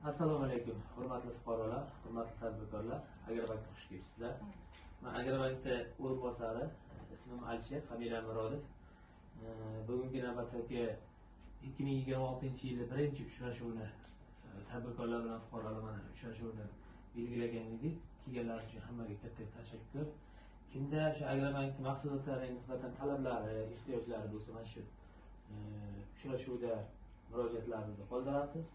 Assalomu alaykum, hurmatli fuqarolar, hurmatli tadbirkorlar, Agrobankga xush kelibsizlar. Men Agrobankda o'rinbosari, ismim Alisher, familiyam Murodov. Bugungi navbatdagi 2026-yil birinchi uchrashuvni tadbirkorlar bilan fuqarolar mana uchrashuvni belgilagan edik. Kelganlar uchun hammaga katta tashakkur. Kimda shu Agrobankning mahsulotlariga nisbatan talablari, ehtiyojlari bo'lsa, mana shu uchrashuvda murojaatlaringizni qoldirasiz.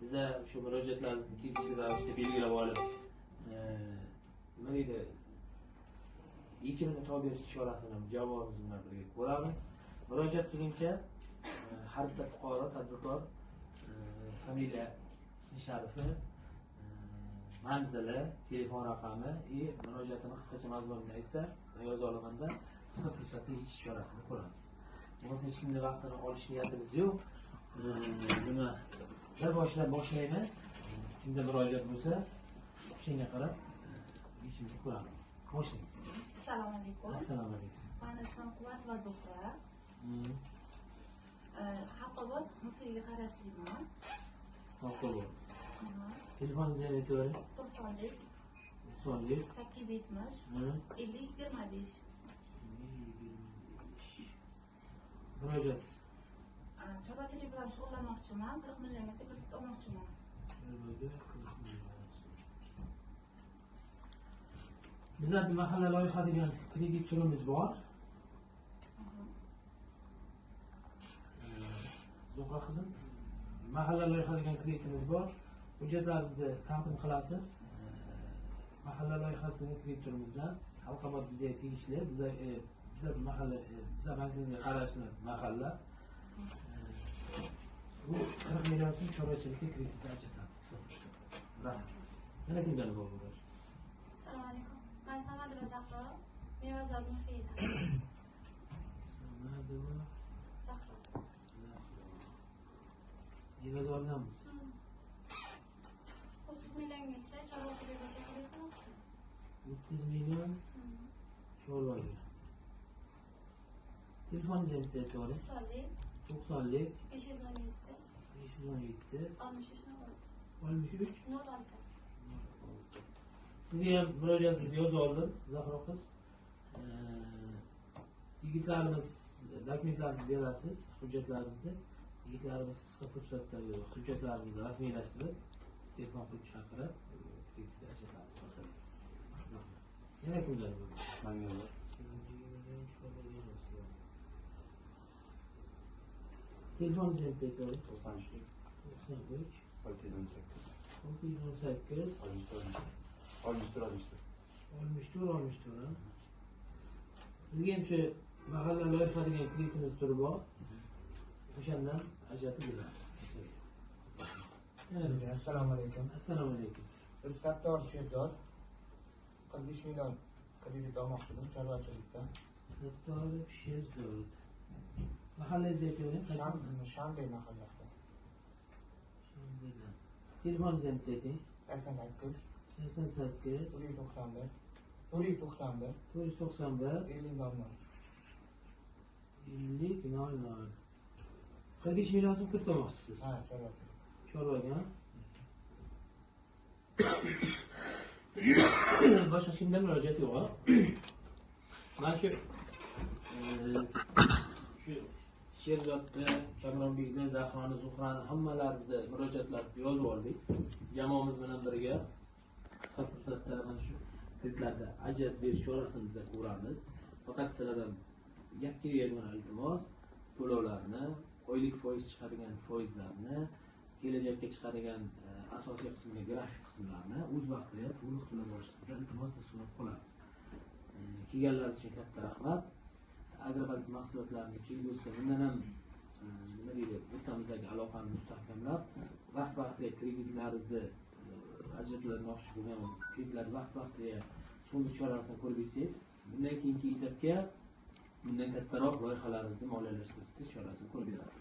Bize şu müracaatlarınızı tegishli ravishda belgilab olib, nima deydi, yechimini topib berish chorasini javobimiz bilan birga ko'ramiz. Murojaat qilguncha har bitta fuqaro, tadbirkor familiya, ismi sharifi, manzili, telefon raqami va murojaatini qisqacha mazmunini aytsa, yoza olamanda qisqa fursatda yechish chorasini ko'ramiz. Bo'lmasa hech kimning vaqtini olish niyatimiz yo'q. Nima bir boshlaymiz. Kimda murojaat bo'lsa, o'shanga qarab ishimizni ko'ramiz. Boshlaymiz. Assalomu alaykum. Assalomu alaykum. Meni ismim Quvvat va Zuhra. Haqqobod muhitiga qarashliman. Haqqobod. Telefoningizni aytavering. 90lik 870 50 25. Murojaat. Chorvachilik bilan shug'ullanmoqchiman, 40 milliongacha kredit olmoqchiman. Bizlarda mahalla loyiha degan kredit turimiz bor. Zuhra qizim, mahalla loyiha degan kreditimiz bor. Hujjatlaringizni taqdim qilasiz. Mahalla loyihasining kredit turimizdan Halqobod bizga tegishli, biza mahalla, biza bankimizga qarashli mahalla. Bu 40 million so'm chorvachilikka kreditni ajratamiz. Rahmat. Yana kimlar bor bular? Assalomu alaykum. Men Samadova Zahro, Mevazor muhitida. Samadova Zahro. Mevazordanmiz. 30 milliongacha chorvachilik bo'yicha kredit olmoqchiman. 30 million chorvaga. Telefoningizni aytavering. 90lik 517 63 Sizga ham murojaatingizni yozib oldim, Zahro qiz. Yigitlarimiz dokumentlaringizni berasiz, hujjatlaringizni. Yigitlarimiz qisqa fursatda hujjatlaringizni rasmiylashtirib, telefon qilib chaqirib, kreditga ajratadi. Yana kimlar bor? Mangalar. Telefoningizni aytavering. 93 618 64. Sizga ham shu mahalla loyiha degan kreditimiz turi bor. O'shandan ajratib beramiz. Assalomu alaykum. Assalomu alaykum. Biz Sattor Sherzod 45 million kredit olmoqchidim chorvachilikdan. Sattor Sherzod. Mahallangizni aytavering. Shanbey mahallasi. Telefoningizni ayting. 88 88 491 491 50 00. 45 million so'm kredit olmoqchisiz. Ha, chorvachilik. Chorvaga. Boshqa kimdan murojaat yo'q. Mana shu Sherzodni, Kamronbekni, Zahroni, Zuhrani hammalaringizni murojaatlarni yozib oldik. Jamoamiz bilan birga qisqa fursatda mana shu kreditlarni ajratib berish chorasini biz ko'ramiz. Faqat sizlardan yagona iltimos, to'lovlarni, oylik foiz chiqadigan foizlarni, kelajakka chiqadigan asosiy qismga grafik qismlarni o'z vaqtida to'liq to'lab olishni iltimos biz so'rab qolamiz. Kelganlar uchun katta rahmat. Agrobank mahsulotlarini kelgusida bundan ham nima deydi, o'rtamizdagi aloqani mustahkamlab, vaqt-vaqtiga kreditlaringizni ajratilmoqchi bo'lgan kreditlar vaqt-vaqtiga so'nggi chorasini ko'rib yetsangiz, bundan keyingi etapga bundan kattaroq loyihalaringizni moliyalashtirishni chorasini ko'rib beradi.